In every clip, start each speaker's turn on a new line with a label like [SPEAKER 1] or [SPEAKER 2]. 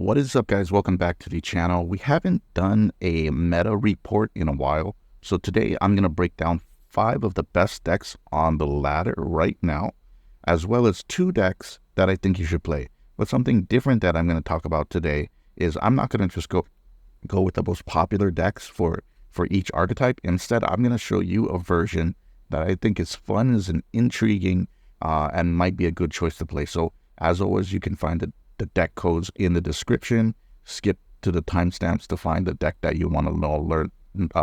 [SPEAKER 1] What is up, guys? Welcome back to the channel. We haven't done a meta report in a while, so today I'm going to break down 5 of the best decks on the ladder right now, as well as 2 decks that I think you should play. But something different that I'm going to talk about today is I'm not going to just go with the most popular decks for each archetype. Instead, I'm going to show you a version that I think is fun, is an intriguing, and might be a good choice to play. So as always, you can find the deck codes in the description. Skip to the timestamps to find the deck that you want to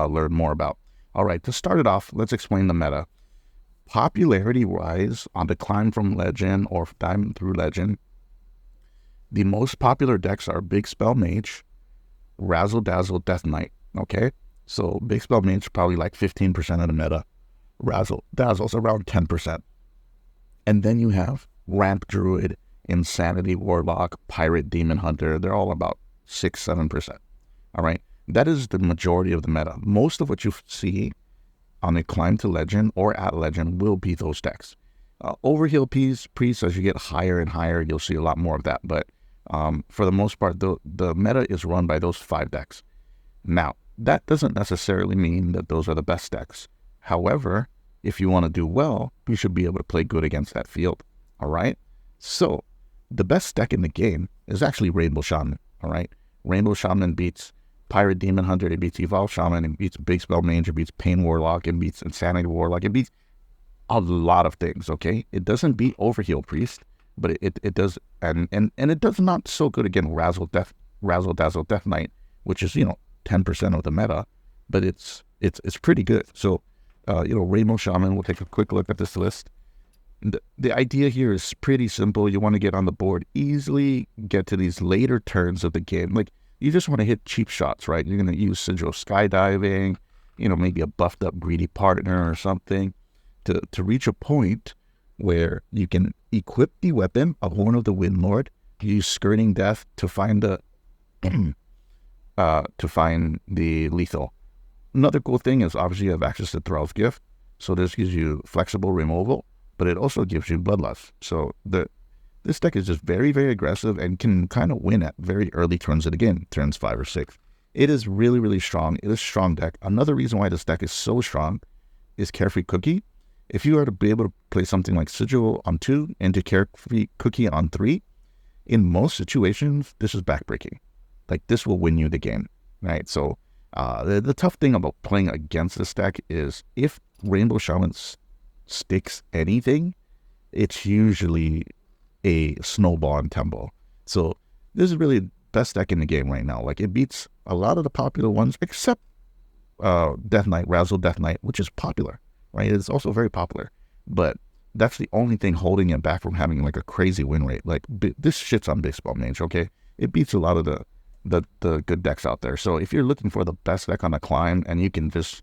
[SPEAKER 1] learn more about. All right, to start it off, let's explain the meta. Popularity-wise, on the climb from Legend or Diamond through Legend, the most popular decks are Big Spell Mage, Razzle Dazzle Death Knight. Okay, so Big Spell Mage probably like 15% of the meta. Razzle Dazzle's around 10%, and then you have Ramp Druid, Insanity Warlock, Pirate Demon Hunter. They're all about 6-7%. All right, that is the majority of the meta. Most of what you see on a climb to Legend or at Legend will be those decks. Overheal Priest, as you get higher and higher, you'll see a lot more of that. But for the most part, the meta is run by those 5 decks. Now, that doesn't necessarily mean that those are the best decks. However, if you want to do well, you should be able to play good against that field. All right, so the best deck in the game is actually Rainbow Shaman. All right, Rainbow Shaman beats Pirate Demon Hunter, it beats Evolve Shaman, it beats Big Spell Mage, it beats Pain Warlock, it beats Insanity Warlock, it beats a lot of things. Okay, it doesn't beat Overheal Priest, but it does, and it does not so good against Razzle Dazzle Death Knight, which is 10% of the meta, but it's pretty good. So Rainbow Shaman. We'll take a quick look at this list. The idea here is pretty simple. You want to get on the board easily, get to these later turns of the game. Like, you just want to hit cheap shots, right? You're going to use Sigil Skydiving, maybe a buffed up Greedy Partner or something to reach a point where you can equip the weapon, a Horn of the Windlord, use Skirting Death to find the lethal. Another cool thing is obviously you have access to Thrall's Gift, so this gives you flexible removal, but it also gives you Bloodlust. So this deck is just very, very aggressive and can kind of win at very early turns of the game, turns 5 or 6. It is really, really strong. It is a strong deck. Another reason why this deck is so strong is Carefree Cookie. If you are to be able to play something like Sigil on 2 into Carefree Cookie on 3, in most situations, this is backbreaking. Like, this will win you the game, right? So the tough thing about playing against this deck is if Rainbow Shaman sticks anything, it's usually a snowball and tempo. So this is really the best deck in the game right now. Like, it beats a lot of the popular ones except Death Knight, Razzle Death Knight, which is popular, right? It's also very popular, but that's the only thing holding it back from having like a crazy win rate. Like, this shit's on Big Spell Mage, okay? It beats a lot of the good decks out there. So if you're looking for the best deck on the climb and you can just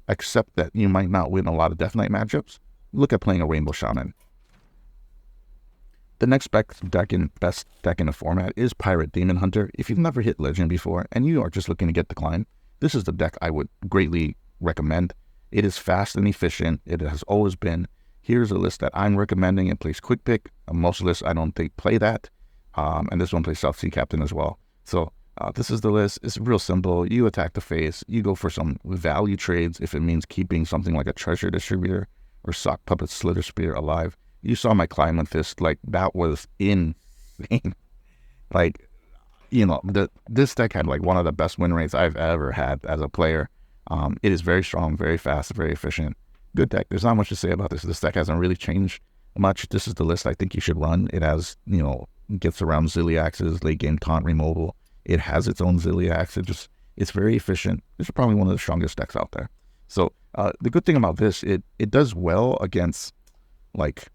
[SPEAKER 1] accept that you might not win a lot of Death Knight matchups, look at playing a Rainbow Shaman. The next best deck in the format is Pirate Demon Hunter. If you've never hit Legend before and you are just looking to get the climb, this is the deck I would greatly recommend. It is fast and efficient. It has always been. Here's a list that I'm recommending. It plays Quick Pick. Most lists I don't think play that. And this one plays South Sea Captain as well. So this is the list. It's real simple. You attack the face. You go for some value trades if it means keeping something like a Treasure Distributor or Sock Puppet Slither Spear alive. You saw my Climb Fist. Like, that was insane. Like, this deck had like one of the best win rates I've ever had as a player. It is very strong, very fast, very efficient. Good deck. There's not much to say about this. This deck hasn't really changed much. This is the list I think you should run. It has, gets around Zilliax's late game taunt removal. It has its own Zilliax. It's very efficient. It's probably one of the strongest decks out there. So the good thing about this, it does well against, like,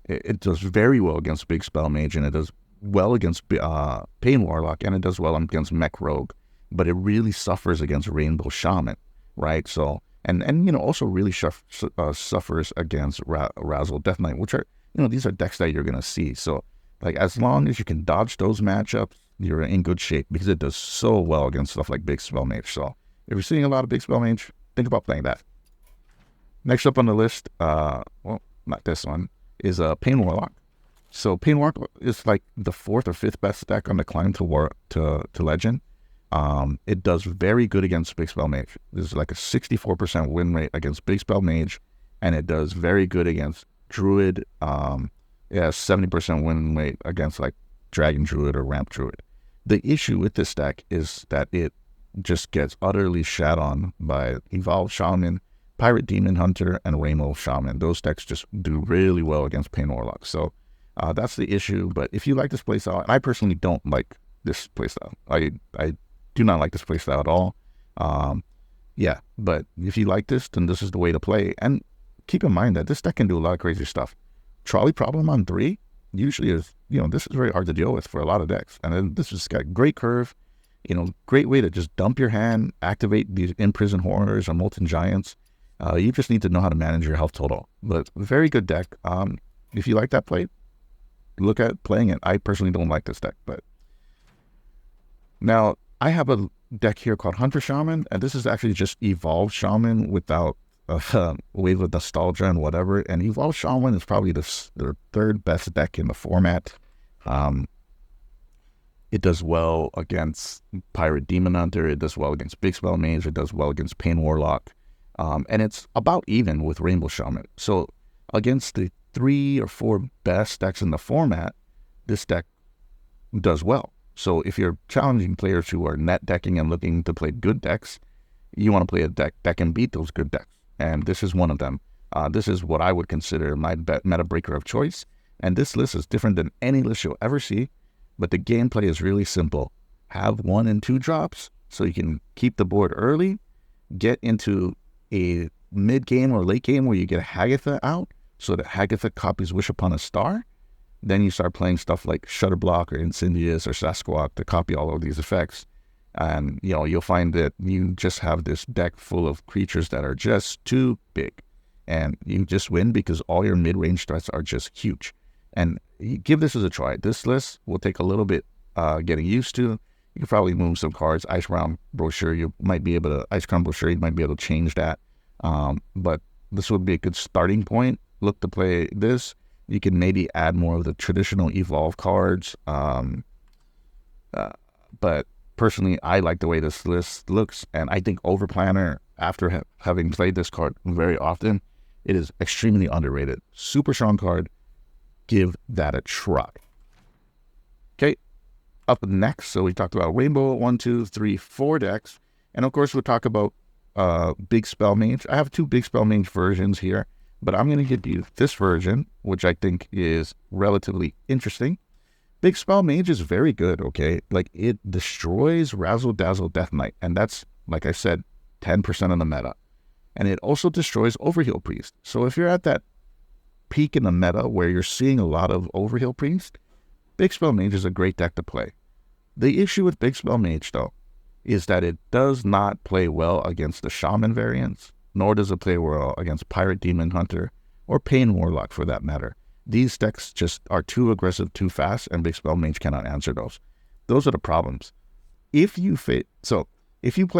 [SPEAKER 1] it does very well against Big Spell Mage, and it does well against Pain Warlock, and it does well against Mech Rogue, but it really suffers against Rainbow Shaman, right? So and also really suffers against Razzle Death Knight, which are these are decks that you're gonna see. So, like, as long as you can dodge those matchups, you're in good shape, because it does so well against stuff like Big Spell Mage. So if you're seeing a lot of Big Spell Mage, think about playing that. Next up on the list, well, not this one, is Pain Warlock. So Pain Warlock is like the 4th or 5th best deck on the climb to Legend. It does very good against Big Spell Mage. There's like a 64% win rate against Big Spell Mage, and it does very good against Druid. Yeah, 70% win rate against like Dragon Druid or Ramp Druid. The issue with this deck is that it just gets utterly shat on by Evolved Shaman, Pirate Demon Hunter, and Rainbow Shaman. Those decks just do really well against Pain Warlock. So that's the issue. But if you like this playstyle, and I personally don't like this playstyle. I do not like this playstyle at all. Yeah, but if you like this, then this is the way to play. And keep in mind that this deck can do a lot of crazy stuff. Trolley Problem on 3 usually is, this is very hard to deal with for a lot of decks. And then this has got great curve, great way to just dump your hand, activate these Imprisoned Horrors or Molten Giants. You just need to know how to manage your health total. But very good deck. If you like that play, look at playing it. I personally don't like this deck, but now I have a deck here called Hunter Shaman, and this is actually just Evolved Shaman without Wave of Nostalgia and whatever. And Evolved Shaman is probably the 3rd best deck in the format. It does well against Pirate Demon Hunter. It does well against Big Spell Mage. It does well against Pain Warlock. And it's about even with Rainbow Shaman. So against the 3 or 4 best decks in the format, this deck does well. So if you're challenging players who are net decking and looking to play good decks, you want to play a deck that can beat those good decks. And this is one of them. This is what I would consider my meta breaker of choice. And this list is different than any list you'll ever see. But the gameplay is really simple. Have 1 and 2 drops so you can keep the board early, get into a mid-game or late game where you get Hagatha out so that Hagatha copies Wish Upon a Star. Then you start playing stuff like Shutterblock or Incendius or Sasquatch to copy all of these effects. And, you'll find that you just have this deck full of creatures that are just too big. And you just win because all your mid-range threats are just huge. And give this as a try. This list will take a little bit getting used to. You can probably move some cards. Ice Crown Brochure, you might be able to change that. But this would be a good starting point. Look to play this. You can maybe add more of the traditional Evolve cards. But personally, I like the way this list looks, and I think Overplanner, after having played this card very often, it is extremely underrated. Super strong card. Give that a try. Okay, up next, so we talked about Rainbow, 1, 2, 3, 4 decks, and of course we'll talk about Big Spell Mage. I have 2 Big Spell Mage versions here, but I'm going to give you this version, which I think is relatively interesting. Big Spell Mage is very good, okay? Like, it destroys Razzle Dazzle Death Knight, and that's, like I said, 10% of the meta. And it also destroys Overheal Priest. So if you're at that peak in the meta where you're seeing a lot of Overheal Priest, Big Spell Mage is a great deck to play. The issue with Big Spell Mage, though, is that it does not play well against the Shaman variants, nor does it play well against Pirate Demon Hunter or Pain Warlock for that matter. These decks just are too aggressive, too fast, and Big Spell Mage cannot answer those. Those are the problems. If you play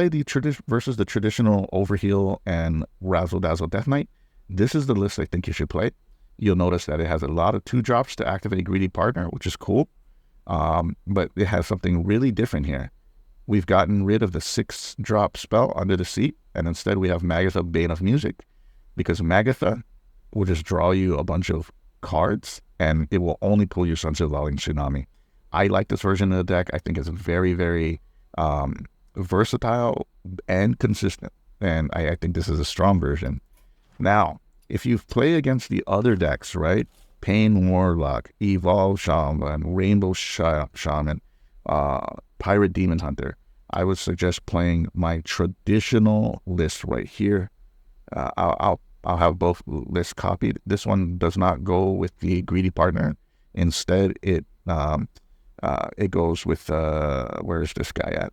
[SPEAKER 1] the versus the traditional Overheal and Razzle Dazzle Death Knight, this is the list I think you should play. You'll notice that it has a lot of 2 drops to activate Greedy Partner, which is cool. But it has something really different here. We've gotten rid of the 6-drop spell Under the Seat, and instead we have Magatha, Bane of Music, because Magatha will just draw you a bunch of cards, and it will only pull your Sunset Lolling Tsunami. I like this version of the deck. I think it's very, very versatile and consistent, and I think this is a strong version. Now, if you play against the other decks, right, Pain Warlock, Evolve Shaman, Rainbow Shaman, Pirate Demon Hunter, I would suggest playing my traditional list right here. I'll have both lists copied. This one does not go with the Greedy Partner. Instead, it goes with where is this guy at?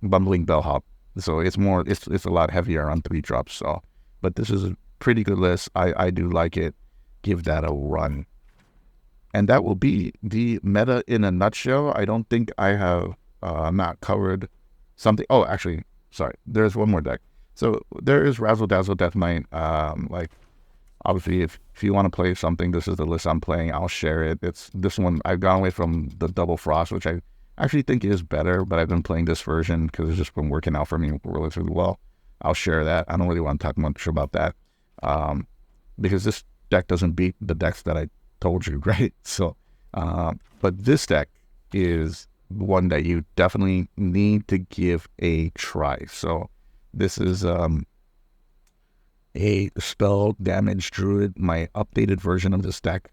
[SPEAKER 1] Bumbling Bellhop. So it's a lot heavier on 3 drops. So, but this is a pretty good list. I do like it. Give that a run. And that will be the meta in a nutshell. I don't think I have not covered something. Oh, actually, sorry. There's one more deck. So there is Razzle Dazzle Death Knight, Obviously, if you want to play something, this is the list I'm playing. I'll share it. It's this one. I've gone away from the Double Frost, which I actually think is better, but I've been playing this version because it's just been working out for me relatively well. I'll share that. I don't really want to talk much about that because this deck doesn't beat the decks that I told you, right? So, but this deck is one that you definitely need to give a try. So this is a Spell Damage Druid, my updated version of this deck.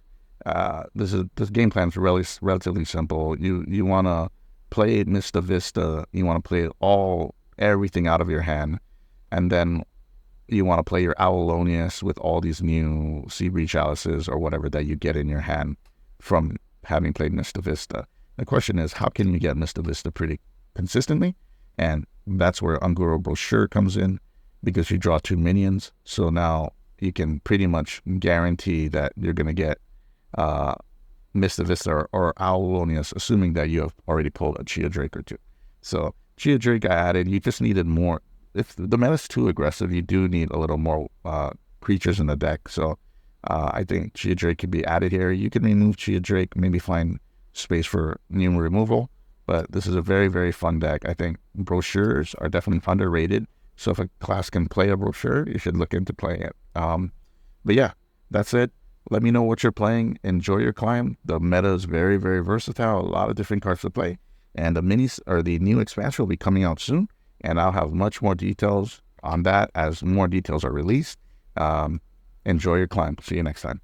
[SPEAKER 1] This game plan is relatively simple. You want to play Mista Vista. You want to play everything out of your hand, and then you want to play your Avalonius with all these new Seabreeze Chalices or whatever that you get in your hand from having played Mista Vista. The question is, how can you get Mista Vista pretty consistently? And that's where Un'Goro Brochure comes in, because you draw 2 minions. So now you can pretty much guarantee that you're going to get Mista Vista or Avalonius, assuming that you have already pulled a Chia Drake or 2. So Chia Drake I added. You just needed more. If the meta's too aggressive, you do need a little more creatures in the deck. So I think Chia Drake could be added here. You can remove Chia Drake, maybe find space for new removal. But this is a very, very fun deck. I think brochures are definitely underrated. So if a class can play a brochure, you should look into playing it. But yeah, that's it. Let me know what you're playing. Enjoy your climb. The meta is very, very versatile. A lot of different cards to play. And the new expansion will be coming out soon. And I'll have much more details on that as more details are released. Enjoy your climb. See you next time.